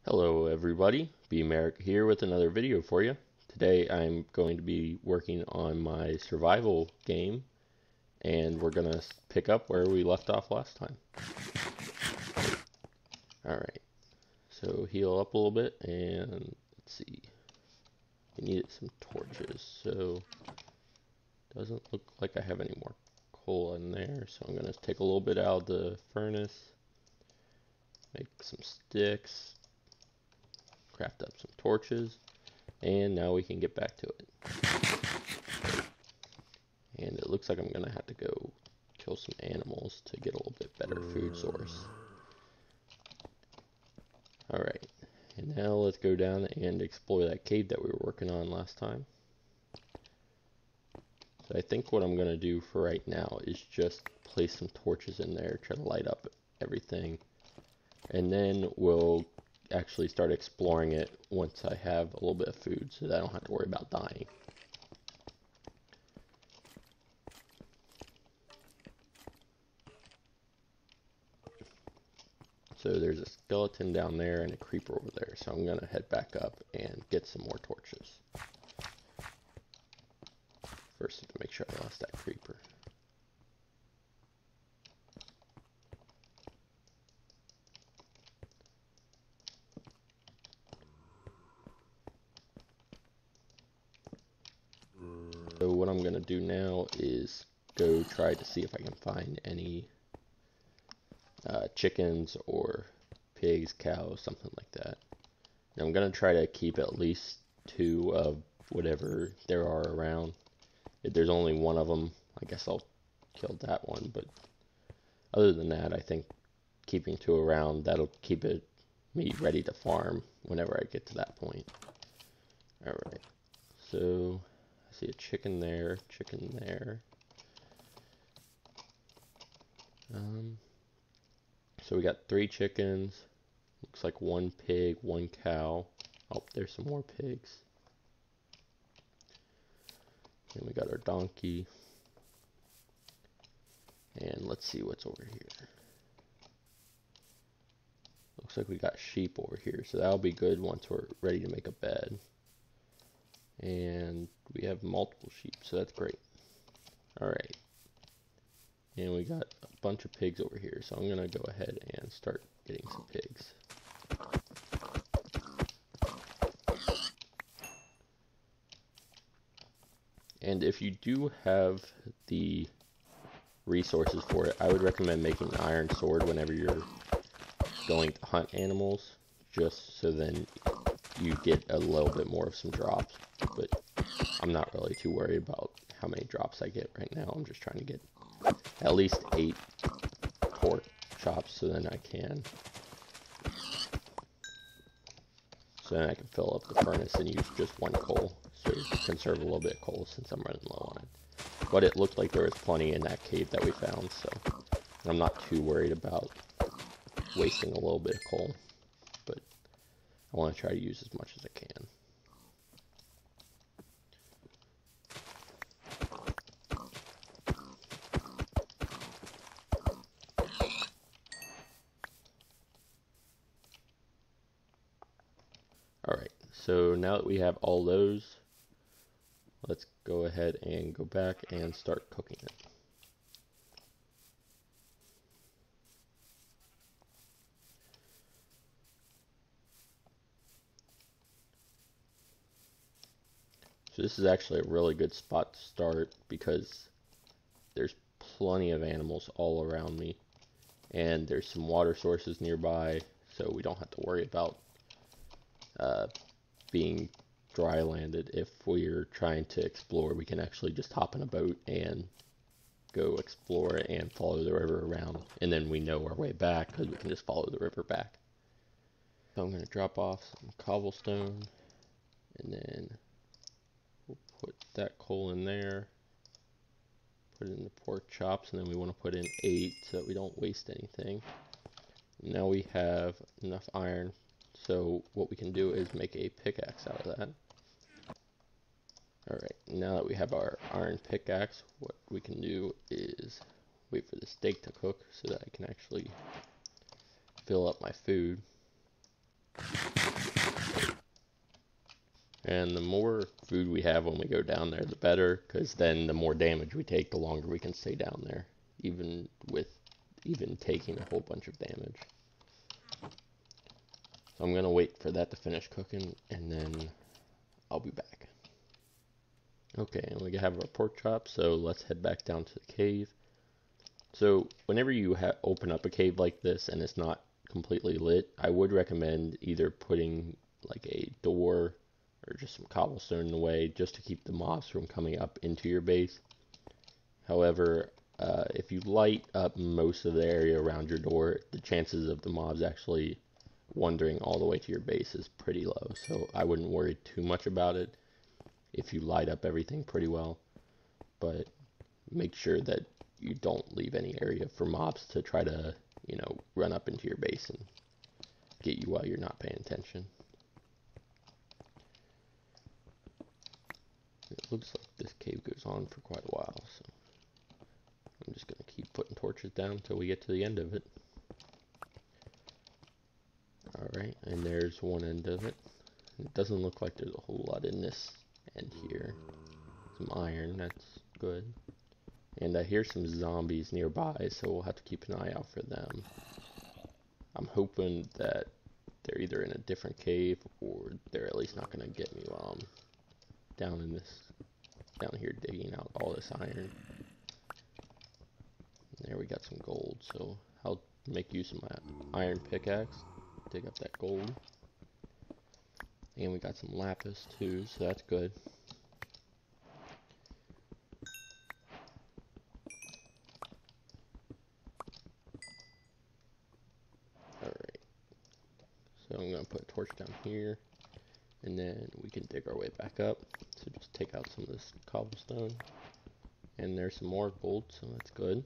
Hello everybody, Bmerica here with another video for you. Today I'm going to be working on my survival game and we're going to pick up where we left off last time. Alright, so heal up a little bit and let's see. We needed some torches, so doesn't look like I have any more coal in there, so I'm going to take a little bit out of the furnace, make some sticks, craft up some torches, and now we can get back to it. And it looks like I'm gonna have to go kill some animals to get a little bit better food source. Alright, and now let's go down and explore that cave that we were working on last time. So I think what I'm gonna do for right now is just place some torches in there, try to light up everything, and then we'll actually start exploring it once I have a little bit of food so that I don't have to worry about dying. So there's a skeleton down there and a creeper over there, so I'm gonna head back up and get some more torches. First, I have to make sure I lost that creeper. So what I'm gonna do now is go try to see if I can find any chickens or pigs, cows, something like that. And I'm gonna try to keep at least 2 of whatever there are around. If there's only one of them, I guess I'll kill that one, but other than that, I think keeping 2 around, that'll keep me ready to farm whenever I get to that point. Alright, so I see a chicken there, chicken there. So we got 3 chickens, looks like 1 pig, 1 cow. Oh, there's some more pigs. And we got our donkey. And let's see what's over here. Looks like we got sheep over here, so that'll be good once we're ready to make a bed. And we have multiple sheep, so that's great. Alright. And we got a bunch of pigs over here, so I'm gonna go ahead and start getting some pigs. And if you do have the resources for it, I would recommend making an iron sword whenever you're going to hunt animals, just so then you get a little bit more of some drops. But I'm not really too worried about how many drops I get right now. I'm just trying to get at least 8 pork chops so then I can fill up the furnace and use just 1 coal, so conserve a little bit of coal since I'm running low on it. But it looked like there was plenty in that cave that we found, so I'm not too worried about wasting a little bit of coal, but I want to try to use as much as I can. Alright, so now that we have all those, let's go ahead and go back and start cooking it. So this is actually a really good spot to start because there's plenty of animals all around me, and there's some water sources nearby, so we don't have to worry about being dry landed. If we're trying to explore, we can actually just hop in a boat and go explore and follow the river around, and then we know our way back because we can just follow the river back. So I'm going to drop off some cobblestone, and then we'll put that coal in there, put in the pork chops, and then we want to put in 8 so that we don't waste anything. Now we have enough iron, so what we can do is make a pickaxe out of that. Alright, now that we have our iron pickaxe, what we can do is wait for the steak to cook so that I can actually fill up my food. And the more food we have when we go down there, the better, because then the more damage we take, the longer we can stay down there, even taking a whole bunch of damage. So I'm going to wait for that to finish cooking, and then I'll be back. Okay, and we have our pork chop, so let's head back down to the cave. So whenever you open up a cave like this and it's not completely lit, I would recommend either putting like a door or just some cobblestone in the way just to keep the mobs from coming up into your base. However, if you light up most of the area around your door, the chances of the mobs actually wandering all the way to your base is pretty low, so I wouldn't worry too much about it if you light up everything pretty well, but make sure that you don't leave any area for mobs to try to, run up into your base and get you while you're not paying attention. It looks like this cave goes on for quite a while, so I'm just going to keep putting torches down until we get to the end of it. Alright, and there's one end of it. It doesn't look like there's a whole lot in this end here. Some iron, that's good. And I hear some zombies nearby, so we'll have to keep an eye out for them. I'm hoping that they're either in a different cave or they're at least not going to get me while I'm down here digging out all this iron. There we got some gold, so I'll make use of my iron pickaxe, dig up that gold. And we got some lapis too, so that's good. Alright, so I'm going to put a torch down here, and then we can dig our way back up. So just take out some of this cobblestone, and there's some more gold, so that's good.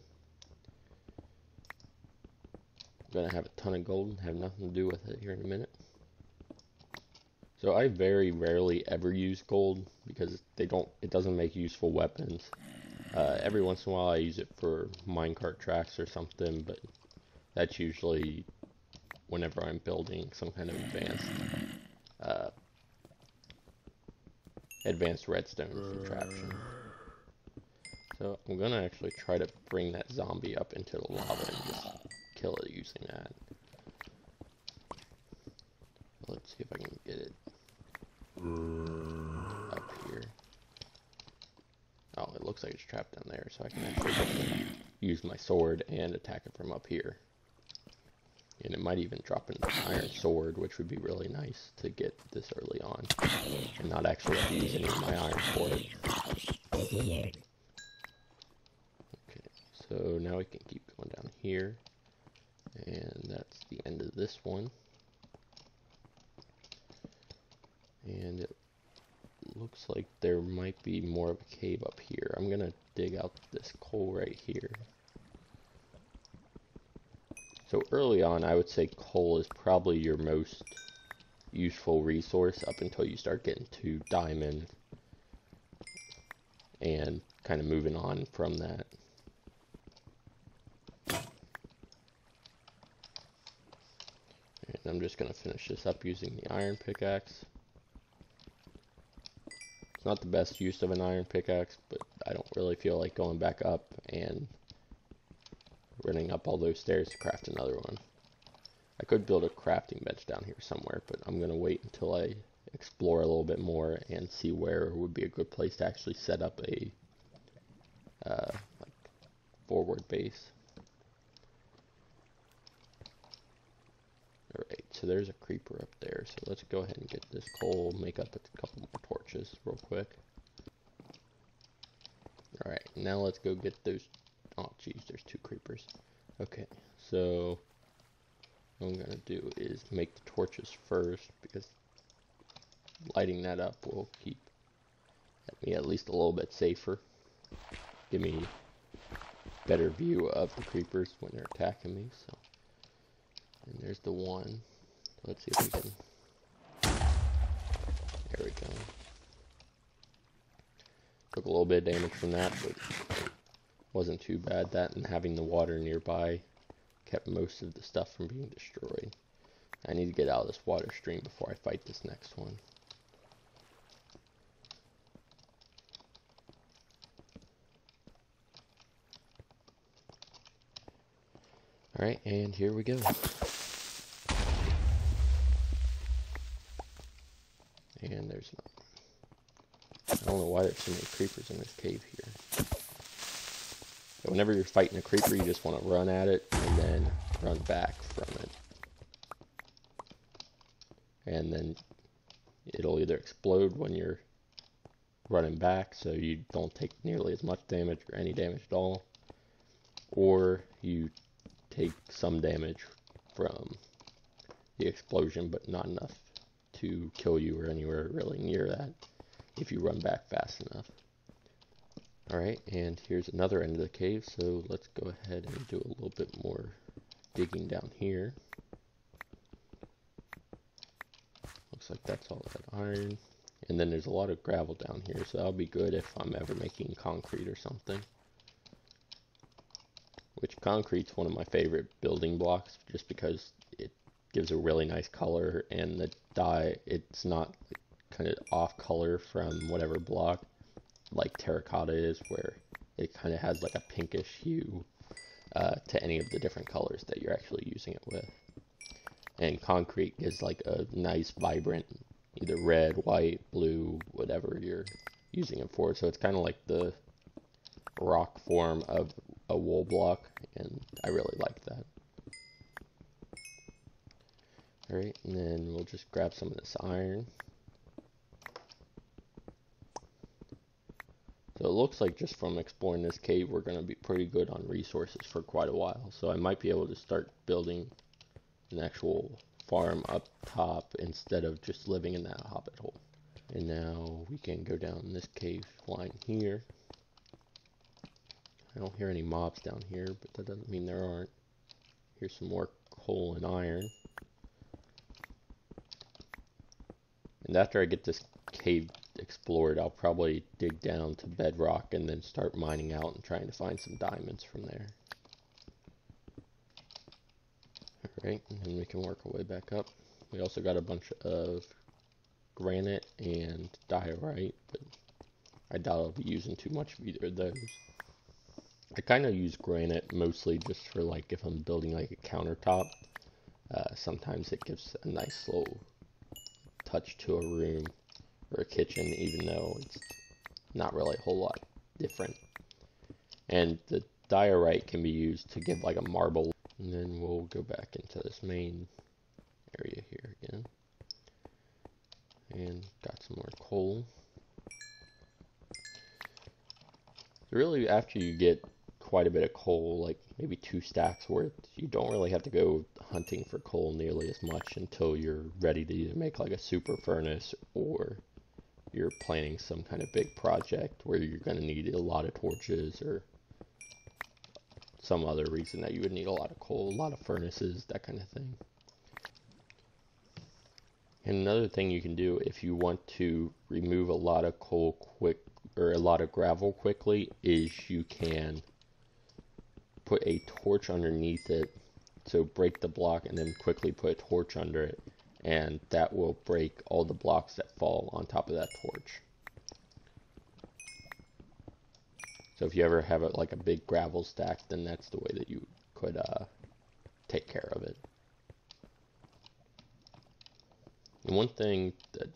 I'm going to have a ton of gold and have nothing to do with it here in a minute. So I very rarely ever use gold because it doesn't make useful weapons. Every once in a while I use it for minecart tracks or something, but that's usually whenever I'm building some kind of advanced redstone contraption. So I'm gonna actually try to bring that zombie up into the lava and just kill it using that. Let's see if I can get it up here. Oh, it looks like it's trapped down there, so I can actually use my sword and attack it from up here. And it might even drop an iron sword, which would be really nice to get this early on, and not actually have to use any of my iron for it. Okay, so now we can keep going down here, and that's the end of this one. And it looks like there might be more of a cave up here. I'm gonna dig out this coal right here. So early on, I would say coal is probably your most useful resource up until you start getting to diamond and kind of moving on from that. And I'm just going to finish this up using the iron pickaxe. It's not the best use of an iron pickaxe, but I don't really feel like going back up and running up all those stairs to craft another one. I could build a crafting bench down here somewhere, but I'm going to wait until I explore a little bit more and see where would be a good place to actually set up a like forward base. Alright, so there's a creeper up there, so let's go ahead and get this coal, make up a couple more torches real quick. Alright, now let's go get those. Oh geez, there's two creepers. Okay, so what I'm going to do is make the torches first, because lighting that up will keep me at least a little bit safer. Give me better view of the creepers when they're attacking me. So, and there's the one. Let's see if we can. There we go. Took a little bit of damage from that, but wasn't too bad. That and having the water nearby kept most of the stuff from being destroyed. I need to get out of this water stream before I fight this next one. Alright, and here we go. And there's not. I don't know why there's so many creepers in this cave here. But whenever you're fighting a creeper, you just want to run at it and then run back from it. And then it'll either explode when you're running back, so you don't take nearly as much damage or any damage at all, or you take some damage from the explosion, but not enough to kill you or anywhere really near that if you run back fast enough. Alright, and here's another end of the cave, so let's go ahead and do a little bit more digging down here. Looks like that's all that iron. And then there's a lot of gravel down here, so that'll be good if I'm ever making concrete or something. Which concrete's one of my favorite building blocks, just because it gives a really nice color, and the dye, it's not kind of off color from whatever block like terracotta is, where it kind of has like a pinkish hue to any of the different colors that you're actually using it with. And concrete is like a nice vibrant either red, white, blue, whatever you're using it for. So it's kind of like the rock form of a wool block, and I really like that. Alright, and then we'll just grab some of this iron. So it looks like just from exploring this cave, we're going to be pretty good on resources for quite a while. So I might be able to start building an actual farm up top instead of just living in that hobbit hole. And now we can go down this cave line here. I don't hear any mobs down here, but that doesn't mean there aren't. Here's some more coal and iron. And after I get this cave explored, I'll probably dig down to bedrock and then start mining out and trying to find some diamonds from there. Alright, and then we can work our way back up. We also got a bunch of granite and diorite, but I doubt I'll be using too much of either of those. I kind of use granite mostly just for like if I'm building like a countertop. Sometimes it gives a nice little touch to a room or a kitchen, even though it's not really a whole lot different. And the diorite can be used to give like a marble. And then we'll go back into this main area here again. And got some more coal. So really, after you get quite a bit of coal, like maybe 2 stacks worth, you don't really have to go hunting for coal nearly as much until you're ready to either make like a super furnace, or you're planning some kind of big project where you're going to need a lot of torches, or some other reason that you would need a lot of coal, a lot of furnaces, that kind of thing. And another thing you can do if you want to remove a lot of coal quick, or a lot of gravel quickly, is you can put a torch underneath it. So break the block and then quickly put a torch under it, and that will break all the blocks that fall on top of that torch. So if you ever have like a big gravel stack, then that's the way that you could take care of it. And one thing that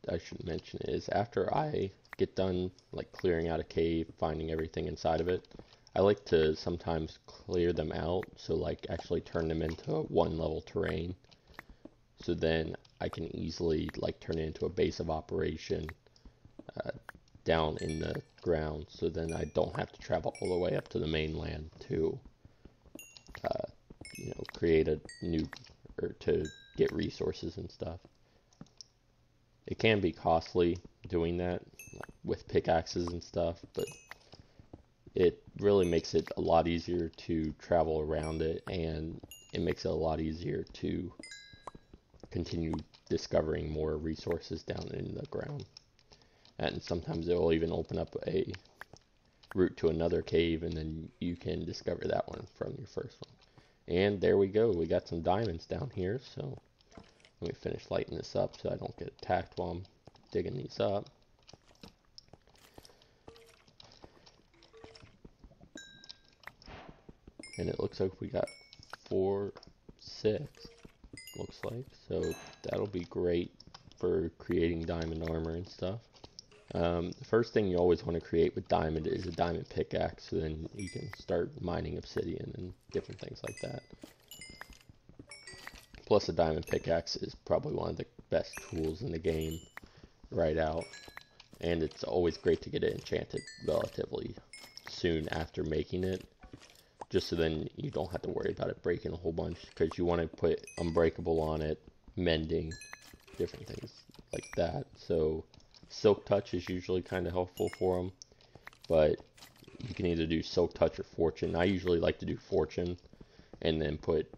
I should mention is, after I get done like clearing out a cave, finding everything inside of it, I like to sometimes clear them out, so like actually turn them into 1-level terrain. So then I can easily like turn it into a base of operation down in the ground, so then I don't have to travel all the way up to the mainland to you know, create a new, or to get resources and stuff. It can be costly doing that with pickaxes and stuff, but it really makes it a lot easier to travel around it, and it makes it a lot easier to continue discovering more resources down in the ground. And sometimes it will even open up a route to another cave, and then you can discover that one from your first one. And there we go, we got some diamonds down here. So let me finish lighting this up so I don't get attacked while I'm digging these up. And it looks like we got 4, 6, looks like. So that'll be great for creating diamond armor and stuff. The first thing you always want to create with diamond is a diamond pickaxe, so then you can start mining obsidian and different things like that. Plus, a diamond pickaxe is probably one of the best tools in the game right out, and it's always great to get it enchanted relatively soon after making it, just so then you don't have to worry about it breaking a whole bunch, because you want to put unbreakable on it, mending, different things like that. So silk touch is usually kind of helpful for them, but you can either do silk touch or fortune. I usually like to do fortune and then put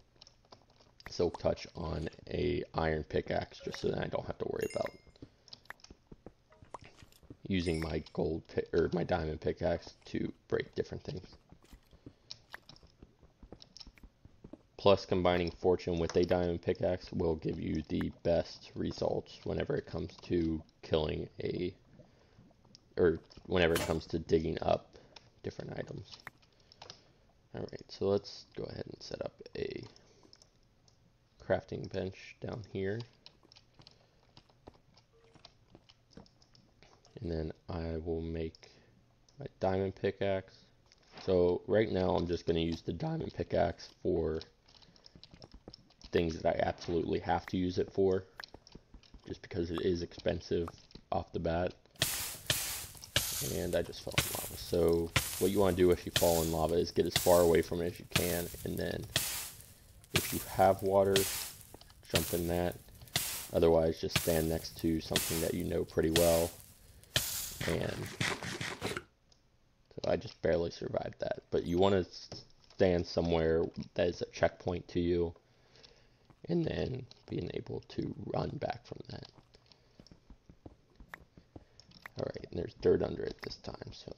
silk touch on a iron pickaxe, just so that I don't have to worry about using my my diamond pickaxe to break different things. Plus, combining fortune with a diamond pickaxe will give you the best results whenever it comes to killing whenever it comes to digging up different items. Alright, so let's go ahead and set up a crafting bench down here. And then I will make my diamond pickaxe. So right now I'm just going to use the diamond pickaxe for things that I absolutely have to use it for, just because it is expensive off the bat. And I just fell in lava. So what you want to do if you fall in lava is get as far away from it as you can, and then if you have water, jump in that. Otherwise, just stand next to something that you know pretty well. And so I just barely survived that. But you want to stand somewhere that is a checkpoint to you, and then being able to run back from that. Alright, and there's dirt under it this time, so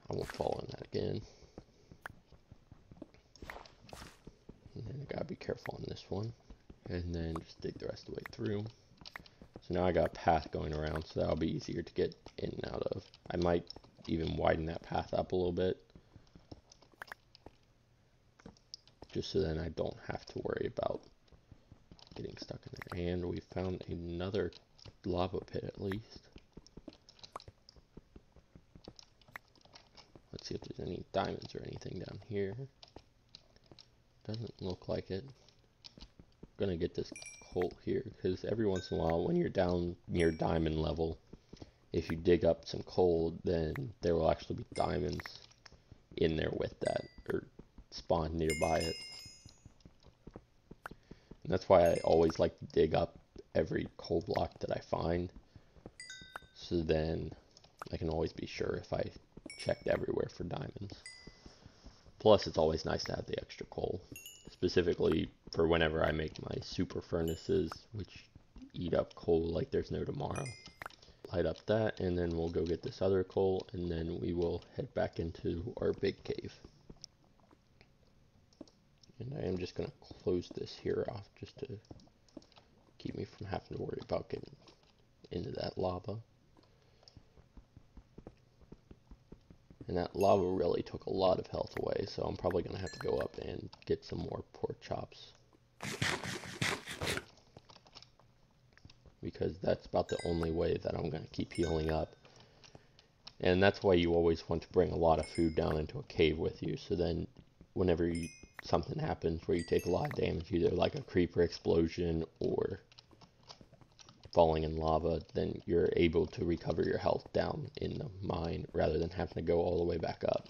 I won't fall in that again. And then I gotta be careful on this one. And then just dig the rest of the way through. So now I got a path going around, so that'll be easier to get in and out of. I might even widen that path up a little bit, just so then I don't have to worry about getting stuck in there. And we found another lava pit at least. Let's see if there's any diamonds or anything down here. Doesn't look like it. I'm gonna get this coal here, because every once in a while when you're down near diamond level, if you dig up some coal, then there will actually be diamonds in there with that, or spawn nearby it. And that's why I always like to dig up every coal block that I find, so then I can always be sure if I checked everywhere for diamonds. Plus, it's always nice to have the extra coal, specifically for whenever I make my super furnaces, which eat up coal like there's no tomorrow. Light up that, and then we'll go get this other coal, and then we will head back into our big cave. And I am just going to close this here off, just to keep me from having to worry about getting into that lava. And that lava really took a lot of health away, so I'm probably going to have to go up and get some more pork chops, because that's about the only way that I'm going to keep healing up. And that's why you always want to bring a lot of food down into a cave with you, so then whenever something happens where you take a lot of damage, either like a creeper explosion or falling in lava, then you're able to recover your health down in the mine rather than having to go all the way back up.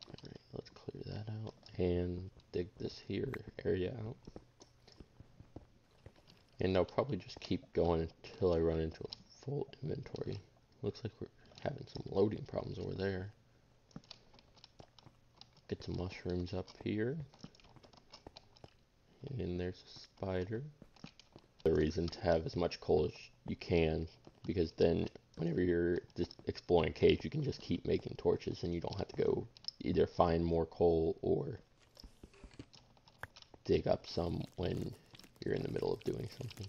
Alright, let's clear that out and dig this here area out. And I'll probably just keep going until I run into a full inventory. Looks like we're having some loading problems over there. Get some mushrooms up here. And there's a spider. The reason to have as much coal as you can, because then whenever you're just exploring a cave, you can just keep making torches and you don't have to go either find more coal or dig up some when you're in the middle of doing something.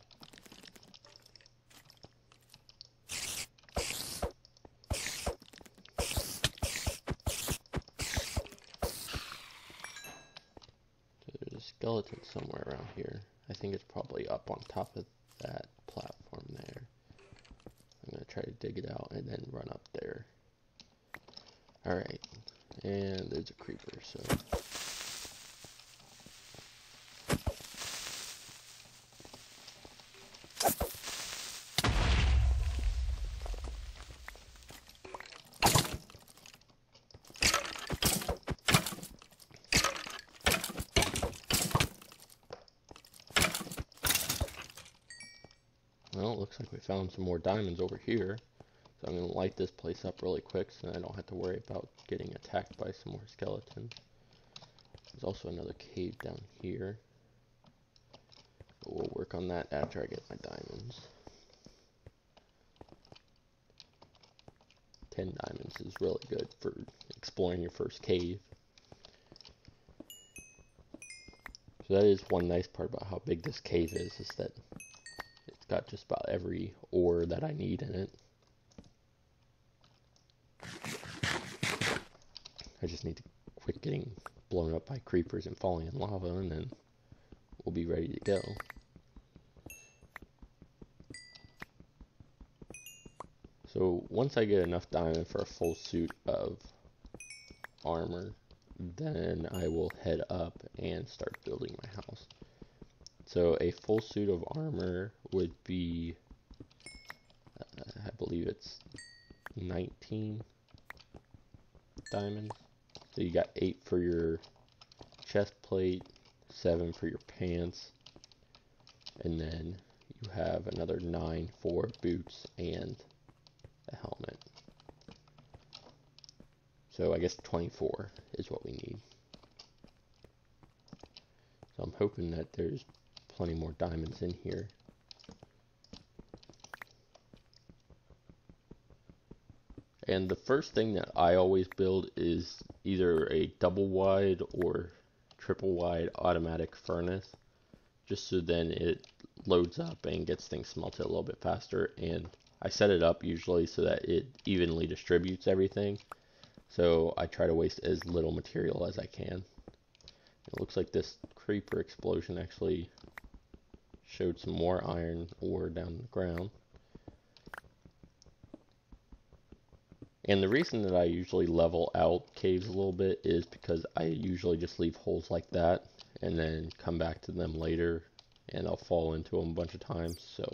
skeleton somewhere around here. I think it's probably up on top of that platform there. I'm going to try to dig it out and then run up there. Alright, and there's a creeper, so... Well, it looks like we found some more diamonds over here. So I'm going to light this place up really quick so I don't have to worry about getting attacked by some more skeletons. There's also another cave down here. But we'll work on that after I get my diamonds. 10 diamonds is really good for exploring your first cave. So that is one nice part about how big this cave is that it's got just about every ore that I need in it. I just need to quit getting blown up by creepers and falling in lava, and then we'll be ready to go. So once I get enough diamond for a full suit of armor, then I will head up and start building my house. So a full suit of armor would be, I believe it's 19 diamonds. So you got 8 for your chest plate, 7 for your pants, and then you have another 9 for boots and a helmet. So I guess 24 is what we need. So I'm hoping that there's plenty more diamonds in here. And the first thing that I always build is either a double wide or triple wide automatic furnace, just so then it loads up and gets things smelted a little bit faster. And I set it up usually so that it evenly distributes everything, so I try to waste as little material as I can. It looks like this creeper explosion actually showed some more iron ore down the ground. And the reason that I usually level out caves a little bit is because I usually just leave holes like that and then come back to them later and I'll fall into them a bunch of times. So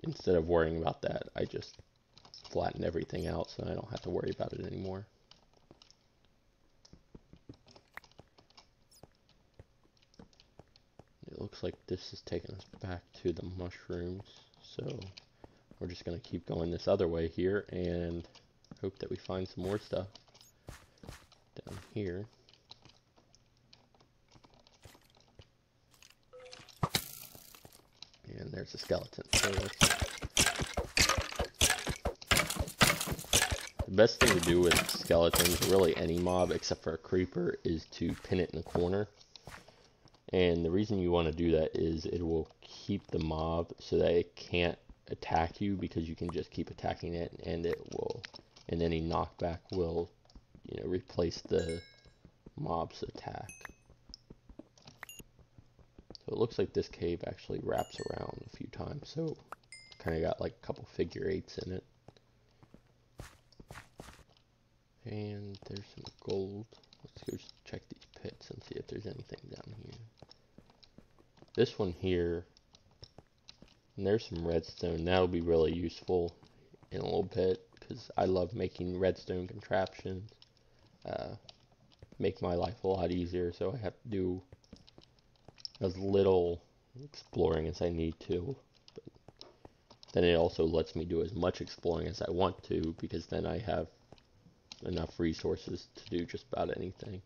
instead of worrying about that, I just flatten everything out so I don't have to worry about it anymore. It looks like this is taking us back to the mushrooms, so we're just going to keep going this other way here and hope that we find some more stuff down here. And there's a skeleton. So the best thing to do with skeletons, really any mob except for a creeper, is to pin it in the corner. And the reason you want to do that is it will keep the mob so that it can't attack you, because you can just keep attacking it and it will, and any knockback will, you know, replace the mob's attack. So it looks like this cave actually wraps around a few times, so kind of got like a couple figure eights in it. And there's some gold. Let's go check these pits and see if there's anything down here. This one here, and there's some redstone. That'll be really useful in a little bit, because I love making redstone contraptions. Make my life a lot easier, so I have to do as little exploring as I need to. But then it also lets me do as much exploring as I want to, because then I have enough resources to do just about anything.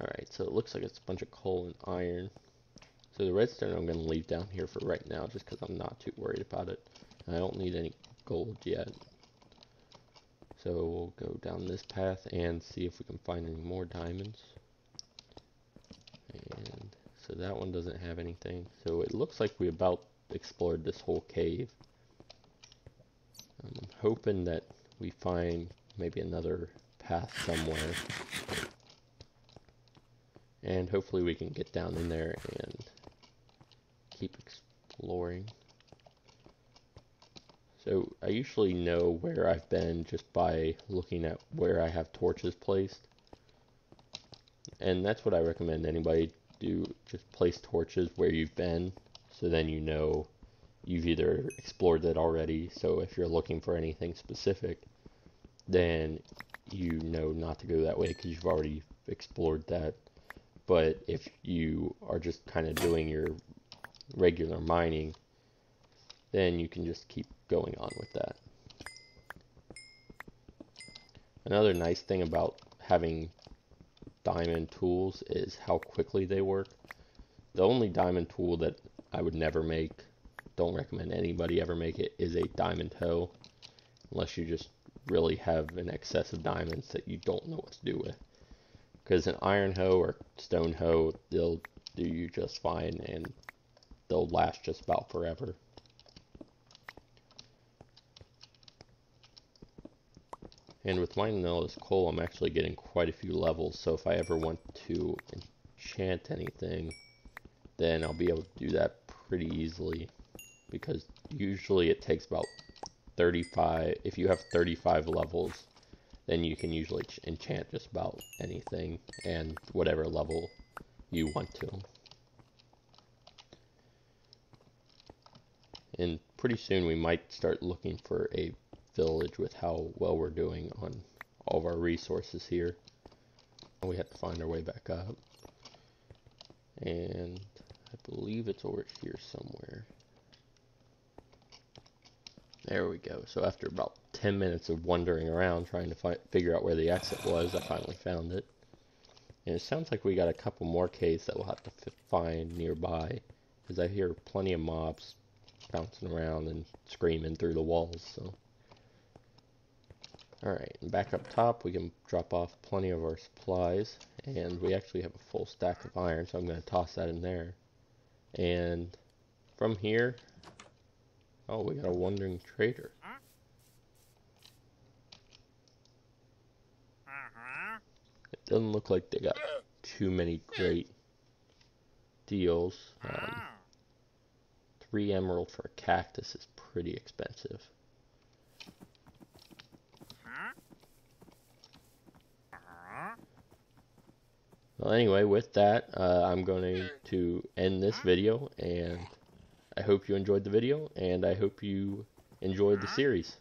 Alright, so it looks like it's a bunch of coal and iron. So the redstone I'm going to leave down here for right now, just because I'm not too worried about it. And I don't need any gold yet. So we'll go down this path and see if we can find any more diamonds. And so that one doesn't have anything. So it looks like we about explored this whole cave. I'm hoping that we find maybe another path somewhere. And hopefully we can get down in there and keep exploring. So I usually know where I've been just by looking at where I have torches placed. And that's what I recommend anybody do, just place torches where you've been, so then you know you've either explored it already, so if you're looking for anything specific, then you know not to go that way because you've already explored that. But if you are just kind of doing your regular mining, then you can just keep going on with that. Another nice thing about having diamond tools is how quickly they work. The only diamond tool that I would never make, don't recommend anybody ever make it, is a diamond hoe, unless you just really have an excess of diamonds that you don't know what to do with. Because an iron hoe or stone hoe, they'll do you just fine and they'll last just about forever. And with mining all this coal, I'm actually getting quite a few levels, so if I ever want to enchant anything, then I'll be able to do that pretty easily, because usually it takes about 35, if you have 35 levels, then you can usually enchant just about anything, and whatever level you want to. And pretty soon we might start looking for a village with how well we're doing on all of our resources here. We have to find our way back up, and I believe it's over here somewhere. There we go. So after about 10 minutes of wandering around trying to figure out where the exit was, I finally found it. And it sounds like we got a couple more caves that we'll have to find nearby, because I hear plenty of mobs bouncing around and screaming through the walls. So, alright, and back up top we can drop off plenty of our supplies, and we actually have a full stack of iron, so I'm going to toss that in there. And from here, oh, we got a wandering trader. It doesn't look like they got too many great deals. 3 emerald for a cactus is pretty expensive. Well, anyway, with that, I'm going to end this video, and I hope you enjoyed the video, and I hope you enjoyed the series.